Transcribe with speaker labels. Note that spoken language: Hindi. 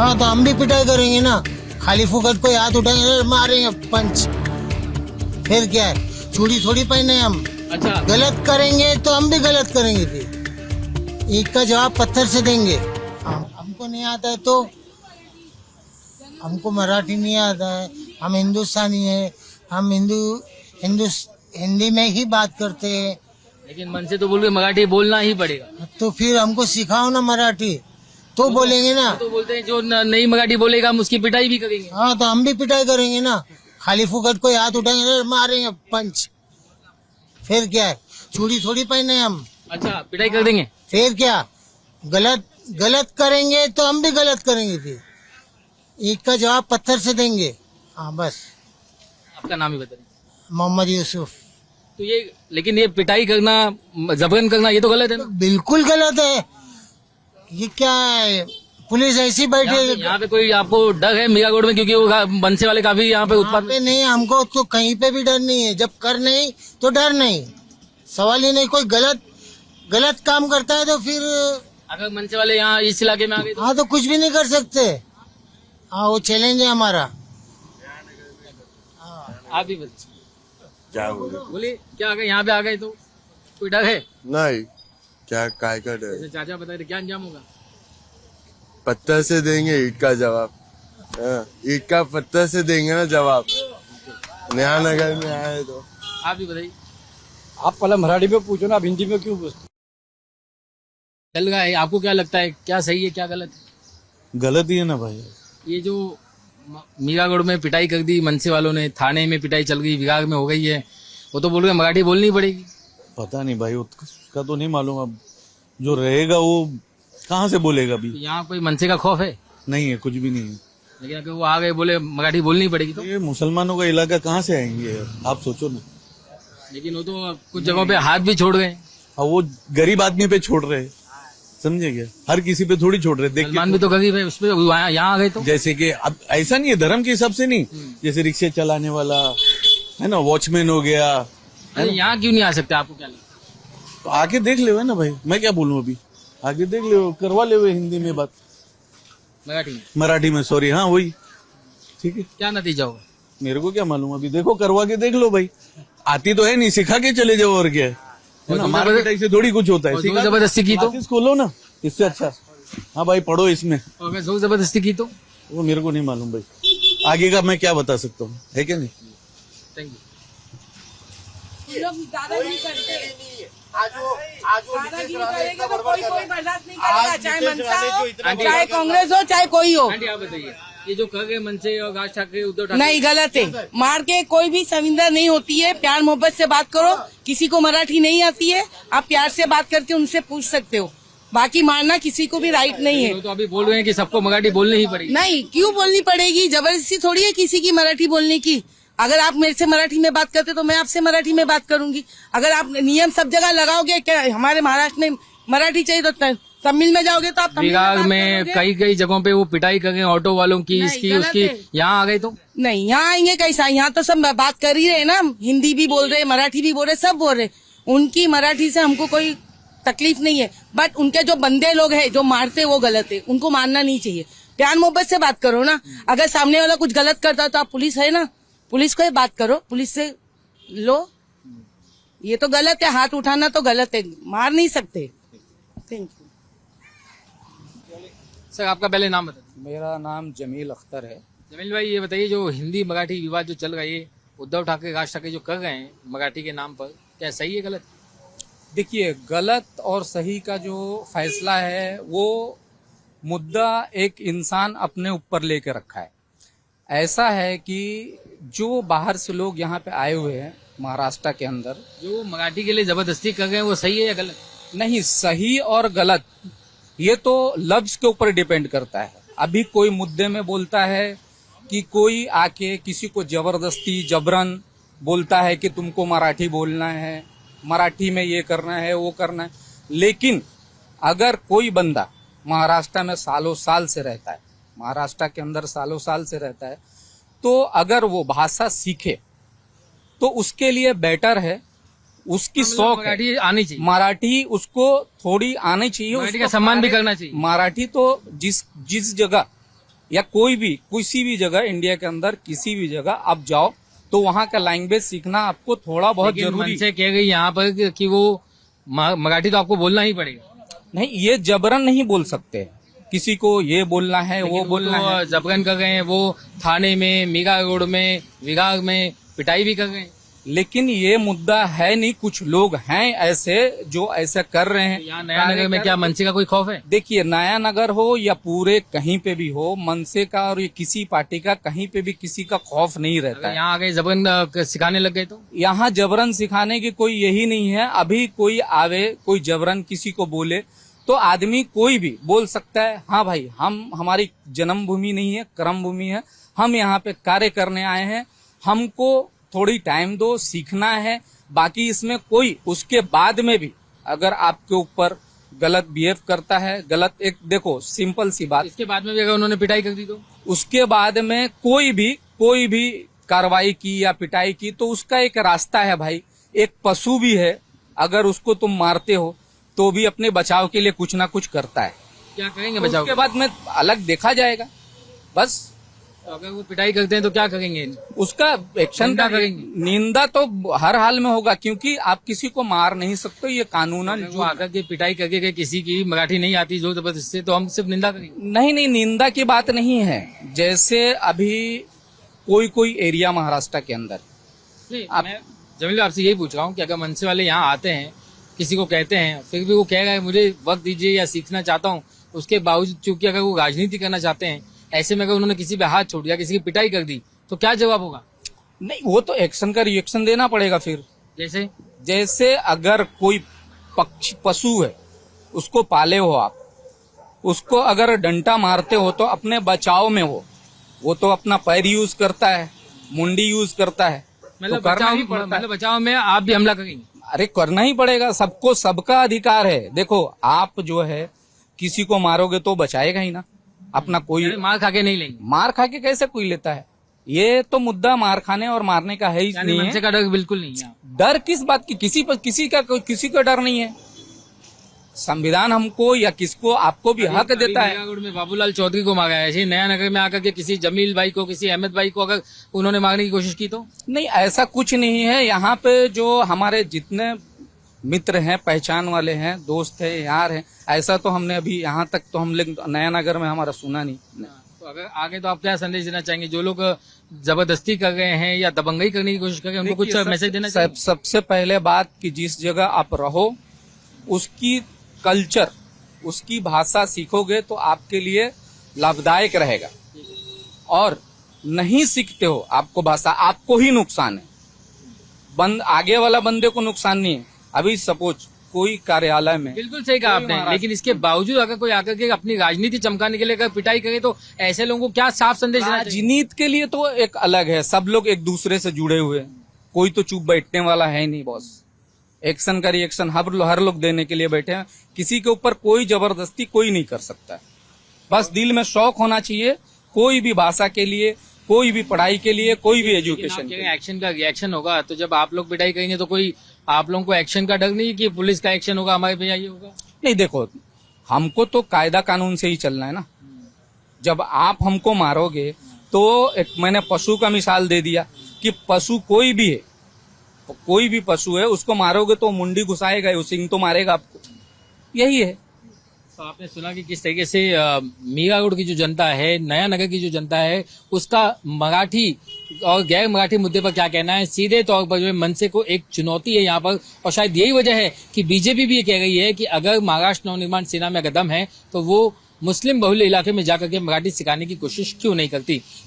Speaker 1: हाँ तो हम भी पिटाई करेंगे ना, खाली फुकट को हाथ उठाएंगे मारेंगे पंच, फिर क्या है, चूड़ी थोड़ी पहने हम।
Speaker 2: अच्छा,
Speaker 1: गलत करेंगे तो हम भी गलत करेंगे, फिर ईद का जवाब पत्थर से देंगे। हमको नहीं आता है तो, हमको मराठी नहीं आता है, हम हिंदुस्तानी है, हम हिंदी में ही बात करते हैं।
Speaker 2: लेकिन मन से तो बोल के मराठी बोलना ही पड़ेगा।
Speaker 1: तो फिर हमको सिखाओ ना मराठी, तो बोलेंगे ना।
Speaker 2: तो बोलते हैं जो नई मराठी बोलेगा हम उसकी पिटाई भी करेंगे।
Speaker 1: हाँ तो हम भी पिटाई करेंगे ना, खाली फुकट को हाथ उठाएंगे मारेंगे पंच, फिर क्या है, चूड़ी थोड़ी पहने हम।
Speaker 2: अच्छा, पिटाई कर देंगे।
Speaker 1: फिर क्या, गलत करेंगे तो हम भी गलत करेंगे, फिर ईद का जवाब पत्थर से देंगे। हाँ बस।
Speaker 2: आपका नाम ही बताइए।
Speaker 1: मोहम्मद यूसुफ।
Speaker 2: तो ये, लेकिन ये पिटाई करना, जबरन करना, ये तो गलत है ना।
Speaker 1: बिल्कुल गलत है, ये क्या है, पुलिस ऐसी बैठी है।
Speaker 2: यहाँ पे कोई आपको डर है मीरागोड़ में, क्योंकि वो बनसे वाले काफी यहाँ पे उत्पाद
Speaker 1: पे नहीं, हमको तो कहीं पे भी डर नहीं है, जब कर नहीं तो डर नहीं, सवाल ही नहीं। कोई गलत काम करता है तो फिर,
Speaker 2: अगर मनसे वाले यहाँ इस इलाके में आ गए तो
Speaker 1: हाँ तो कुछ भी नहीं कर सकते। हाँ वो चैलेंज है हमारा।
Speaker 2: आप भी बताइए।
Speaker 3: क्या बोले?
Speaker 2: बोलिए, क्या अगर यहाँ पे आ गए तो कोई डर है?
Speaker 3: नहीं, क्या काय का डर?
Speaker 2: जैसे चाचा बताए थे, क्या अंजाम होगा?
Speaker 3: पत्थर से देंगे ईट का जवाब। हाँ, ईट का पत्थर से देंगे ना जवाब। नया नगर में आए तो।
Speaker 2: आप भी बताइए।
Speaker 4: आप पहले मराठी में पूछो ना, आप हिंदी में क्यों पूछते?
Speaker 2: चल रहा है, आपको क्या लगता है, क्या सही है क्या गलत है?
Speaker 4: गलत ही है ना भाई।
Speaker 2: ये जो मीरागोड़ में पिटाई कर दी मनसे वालों ने, थाने में पिटाई चल गई, विभाग में हो गई है, वो तो बोल रहे मराठी बोलनी पड़ेगी।
Speaker 4: पता नहीं भाई, उसका तो नहीं मालूम। अब जो रहेगा वो कहाँ से बोलेगा अभी?
Speaker 2: तो यहाँ कोई मनसे का खौफ है?
Speaker 4: नहीं है, कुछ भी नहीं है।
Speaker 2: लेकिन अगर वो आ गए बोले मराठी बोलनी पड़ेगी तो?
Speaker 4: ये मुसलमानों का इलाका कहाँ से आएंगे यार, आप सोचो ना।
Speaker 2: लेकिन वो तो कुछ जगहों पे हाथ भी छोड़ गए।
Speaker 4: अब वो गरीब आदमी पे छोड़ रहे हैं, समझे क्या? हर किसी पे थोड़ी छोड़ रहे। देख
Speaker 2: सलमान भी तो गरीब है, उस पर यहाँ आ गए तो?
Speaker 4: जैसे कि अब ऐसा नहीं है, धर्म के हिसाब से नहीं, जैसे रिक्शे चलाने वाला है ना, वॉचमैन हो गया।
Speaker 2: अरे यहाँ क्यों नहीं आ सकते, आपको क्या लगता है?
Speaker 4: तो आके देख ले ना भाई, मैं क्या बोलूं अभी, आगे देख ले, करवा ले हिंदी में बात, मराठी में सॉरी। हाँ वही ठीक है।
Speaker 2: क्या नतीजा होगा?
Speaker 4: मेरे को क्या मालूम, अभी देखो, करवा के देख लो भाई। आती तो है नहीं, सिखा के चले जाओ, और क्या है ना, मार पिटाई से थोड़ी कुछ होता है।
Speaker 2: जोर जबरदस्ती की तो?
Speaker 4: खोलो ना, इससे अच्छा। हाँ भाई, पढ़ो इसमें।
Speaker 2: और अगर जोर जबरदस्ती की तो?
Speaker 4: वो मेरे को नहीं मालूम भाई, आगे का मैं क्या बता सकता हूँ, है क्या नहीं।
Speaker 2: Thank you.
Speaker 5: लोग दादागिरी करते, दादागिरी करेंगे तो कोई बर्दाश्त नहीं करेगा, चाहे मनसा हो, चाहे कांग्रेस हो, चाहे कोई हो।
Speaker 2: आंटी आप बताइए, ये जो कर गए मनसे और राज ठाकरे, उद्धव ठाकरे,
Speaker 5: नहीं, गलत है। मार के कोई भी शर्मिंदा नहीं होती है, प्यार मोहब्बत से बात करो। किसी को मराठी नहीं आती है, आप प्यार से बात करके उनसे पूछ सकते हो, बाकी मारना किसी को भी राइट नहीं है।
Speaker 2: तो अभी बोल रहे हैं कि सबको मराठी बोलनी ही पड़ेगी।
Speaker 5: नहीं, क्यों बोलनी पड़ेगी, जबरदस्ती थोड़ी है किसी की मराठी बोलने की। अगर आप मेरे से मराठी में बात करते तो मैं आपसे मराठी में बात करूंगी। अगर आप नियम सब जगह लगाओगे, क्या हमारे महाराष्ट्र में मराठी चाहिए तो तमिल में जाओगे तो आप तमिल
Speaker 2: विभाग
Speaker 5: बात
Speaker 2: में
Speaker 5: करोगे।
Speaker 2: कई जगहों पे वो पिटाई कर गए ऑटो वालों की,
Speaker 5: नहीं,
Speaker 2: इसकी
Speaker 5: गलत
Speaker 2: उसकी,
Speaker 5: है।
Speaker 2: यहाँ आ गए तो?
Speaker 5: नहीं, यहाँ आएंगे कैसा, यहाँ तो सब बात कर ही रहे ना, हिंदी भी बोल रहे, मराठी भी बोल रहे, सब बोल रहे। उनकी मराठी से हमको कोई तकलीफ नहीं है, बट उनके जो बंदे लोग हैं जो मारते वो गलत है, उनको मारना नहीं चाहिए। प्यार मोहब्बत से बात करो ना। अगर सामने वाला कुछ गलत करता तो आप पुलिस है ना, पुलिस को ही बात करो, पुलिस से लो। ये तो गलत है, हाथ उठाना तो गलत है, मार नहीं सकते। Thank you.
Speaker 2: सर आपका पहले नाम बताइए।
Speaker 6: मेरा नाम जमील अख्तर है।
Speaker 2: जमील भाई ये बताइए, जो हिंदी मराठी विवाद जो चल रहा है, ये उद्धव ठाकरे राज ठाकरे जो कर रहे हैं मराठी के नाम पर, क्या सही है गलत?
Speaker 6: देखिए, गलत और सही का जो फैसला है वो मुद्दा एक इंसान अपने ऊपर लेके रखा है। ऐसा है कि जो बाहर से लोग यहाँ पे आए हुए हैं महाराष्ट्र के अंदर,
Speaker 2: जो मराठी के लिए जबरदस्ती कर रहे हैं वो सही है या गलत?
Speaker 6: नहीं, सही और गलत ये तो लफ्ज के ऊपर डिपेंड करता है। अभी कोई मुद्दे में बोलता है कि कोई आके किसी को जबरदस्ती जबरन बोलता है कि तुमको मराठी बोलना है, मराठी में ये करना है वो करना है। लेकिन अगर कोई बंदा महाराष्ट्र में सालों साल से रहता है, महाराष्ट्र के अंदर सालों साल से रहता है, तो अगर वो भाषा सीखे तो उसके लिए बेटर है, उसकी शौक है।
Speaker 2: मराठी आनी चाहिए,
Speaker 6: मराठी उसको थोड़ी आनी चाहिए,
Speaker 2: मराठी का
Speaker 6: उसको
Speaker 2: सम्मान भी करना चाहिए।
Speaker 6: मराठी तो जिस जगह या कोई भी किसी भी जगह इंडिया के अंदर किसी भी जगह आप जाओ तो वहाँ का लैंग्वेज सीखना आपको थोड़ा बहुत
Speaker 2: लेकिन
Speaker 6: जरूरी
Speaker 2: मन से कह गई यहाँ पर कि वो मराठी तो आपको बोलना ही पड़ेगा।
Speaker 6: नहीं, ये जबरन नहीं बोल सकते, किसी को ये बोलना है वो बोलना है।
Speaker 2: जबरन कर गए हैं, वो थाने में, मीरा रोड में, विभाग में पिटाई भी कर गए हैं।
Speaker 6: लेकिन ये मुद्दा है नहीं, कुछ लोग हैं ऐसे जो ऐसा कर रहे हैं।
Speaker 2: यहाँ नया नगर में क्या मनसे का कोई खौफ है?
Speaker 6: देखिए, नया नगर हो या पूरे कहीं पे भी हो, मनसे का और ये किसी पार्टी का कहीं पे भी किसी का खौफ नहीं रहता है।
Speaker 2: यहाँ आगे जबरन सिखाने लग गए तो
Speaker 6: यहाँ जबरन सिखाने की कोई यही नहीं है। अभी कोई आवे, कोई जबरन किसी को बोले तो आदमी कोई भी बोल सकता है, हाँ भाई हम, हमारी जन्मभूमि नहीं है, कर्म भूमि है, हम यहाँ पे कार्य करने आए हैं, हमको थोड़ी टाइम दो, सीखना है। बाकी इसमें कोई उसके बाद में भी अगर आपके ऊपर गलत बिहेव करता है, गलत, एक देखो सिंपल सी बात,
Speaker 2: इसके बाद में भी अगर उन्होंने पिटाई कर दी तो
Speaker 6: उसके बाद में कोई भी कार्रवाई की या पिटाई की तो उसका एक रास्ता है भाई। एक पशु भी है, अगर उसको तुम मारते हो तो भी अपने बचाव के लिए कुछ ना कुछ करता है।
Speaker 2: क्या करेंगे बचाव?
Speaker 6: उसके बाद में अलग देखा जाएगा बस।
Speaker 2: अगर वो पिटाई करते हैं तो क्या करेंगे?
Speaker 6: उसका एक्शन
Speaker 2: क्या
Speaker 6: का
Speaker 2: करेंगे?
Speaker 6: निंदा तो हर हाल में होगा, क्योंकि आप किसी को मार नहीं सकते, ये कानूनन
Speaker 2: जो आकर के पिटाई करके कि किसी की मराठी नहीं आती जो जबरदस्ती, तो हम सिर्फ निंदा करेंगे।
Speaker 6: नहीं, निंदा की बात नहीं है। जैसे अभी कोई एरिया महाराष्ट्र के अंदर,
Speaker 2: मैं जमील आपसे यही पूछ रहा हूँ कि अगर मनसे वाले यहाँ आते हैं, किसी को कहते हैं, फिर भी वो कहेगा है मुझे वक्त दीजिए या सीखना चाहता हूँ, उसके बावजूद चूंकि अगर वो राजनीति करना चाहते हैं, ऐसे में अगर उन्होंने किसी पे हाथ छोड़ दिया, किसी की पिटाई कर दी, तो क्या जवाब होगा?
Speaker 6: नहीं, वो तो एक्शन का रिएक्शन देना पड़ेगा फिर।
Speaker 2: जैसे
Speaker 6: अगर कोई पशु है, उसको पाले हो आप, उसको अगर डंडा मारते हो तो अपने बचाव में वो तो अपना पैर यूज करता है, मुंडी यूज करता है,
Speaker 2: मतलब
Speaker 6: तो करना ही पड़ता है।
Speaker 2: मतलब बचाव में आप भी हमला करेंगे?
Speaker 6: अरे करना ही पड़ेगा, सबको सबका अधिकार है। देखो, आप जो है किसी को मारोगे तो बचाएगा ही ना अपना, कोई
Speaker 2: मार खा के नहीं लेंगे।
Speaker 6: मार खा के कैसे कोई लेता है? ये तो मुद्दा मार खाने और मारने का है ही नहीं है।
Speaker 2: मनसे का डर बिल्कुल नहीं है।
Speaker 6: डर किस बात की? किसी का डर नहीं है। संविधान हमको या किसको, आपको भी हक देता है।
Speaker 2: मीरागुड़ में बाबूलाल चौधरी को मारा है, ऐसे नया नगर में आकर के किसी जमील भाई को, किसी अहमद भाई को अगर उन्होंने मारने की कोशिश की तो?
Speaker 6: नहीं, ऐसा कुछ नहीं है। यहाँ पे जो हमारे जितने मित्र हैं, पहचान वाले हैं, दोस्त है, यार हैं, ऐसा तो हमने अभी यहाँ तक तो हम लोग नया नगर में हमारा सुना नहीं।
Speaker 2: तो अगर आगे तो आप क्या संदेश देना चाहेंगे जो लोग जबरदस्ती कर रहे हैं या दबंगई करने की कोशिश कर रहे हैं, उनको कुछ मैसेज देना चाहिए?
Speaker 6: सबसे पहले बात कि जिस जगह आप रहो उसकी कल्चर, उसकी भाषा सीखोगे तो आपके लिए लाभदायक रहेगा। और नहीं सीखते हो आपको भाषा, आपको ही नुकसान है। आगे वाला बंदे को नुकसान नहीं है। अभी सपोज कोई कार्यालय में,
Speaker 2: बिल्कुल सही कहा आपने, लेकिन इसके बावजूद अगर कोई आकर के अपनी राजनीति चमकाने के लिए अगर पिटाई करे तो ऐसे लोगों को क्या साफ संदेश देना चाहिए?
Speaker 6: राजनीति के लिए तो एक अलग है, सब लोग एक दूसरे से जुड़े हुए हैं, कोई तो चुप बैठने वाला है नहीं बॉस। एक्शन का रिएक्शन हर लोग देने के लिए बैठे हैं। किसी के ऊपर कोई जबरदस्ती कोई नहीं कर सकता। बस दिल में शौक होना चाहिए, कोई भी भाषा के लिए, कोई भी पढ़ाई के लिए, कोई भी एजुकेशन के लिए।
Speaker 2: एक्शन का रिएक्शन होगा तो जब आप लोग पिटाई करेंगे तो कोई आप लोगों को एक्शन का डर नहीं कि पुलिस का एक्शन होगा, हमारे पे ये होगा?
Speaker 6: नहीं, देखो, हमको तो कायदा कानून से ही चलना है ना। जब आप हमको मारोगे तो एक मैंने पशु का मिसाल दे दिया कि पशु कोई भी है, कोई भी पशु है, उसको मारोगे तो मुंडी घुसाएगा, वो सिंग तो मारेगा आपको। यही है।
Speaker 2: तो आपने सुना कि किस तरीके से मीरागुड़ की जो जनता है, नया नगर की जो जनता है, उसका मराठी और गैर मराठी मुद्दे पर क्या कहना है। सीधे तौर पर जो है मनसे को एक चुनौती है यहाँ पर, और शायद यही वजह है कि बीजेपी भी ये कह रही है कि अगर महाराष्ट्र नवनिर्माण सेना में अगर दम है तो वो मुस्लिम बहुल इलाके में जाकर के मराठी सिखाने की कोशिश क्यों नहीं करती।